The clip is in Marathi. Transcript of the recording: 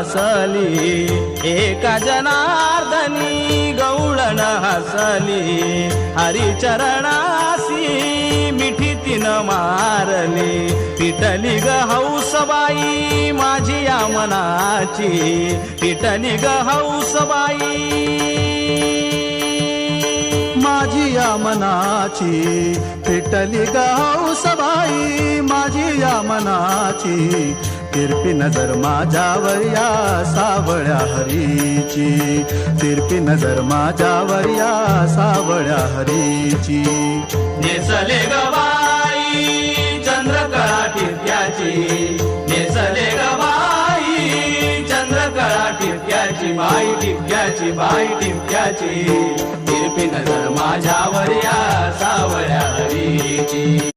हसली, एका जनार्दनी गवळण हसली, हरिचरणासी मिठी तिनं मारली, पिटली ग हौसबाई माझी या मनाची, पिटली ग हौसबाई माझी या मनाची, पिटली ग हौसबाई माझी या मनाची, तिरपी नजर माझ्यावर या सावळ्या हरीची, तिरपी नजर माझ्यावर या सावळ्या हरीची. नेसले ग बाई चंद्रकळा टिपक्याची, नेसले ग बाई चंद्रकळा टिपक्याची, बाई टिपक्याची, बाई टिपक्याची, तिरपी नजर माझ्यावर या सावळ्या हरीची.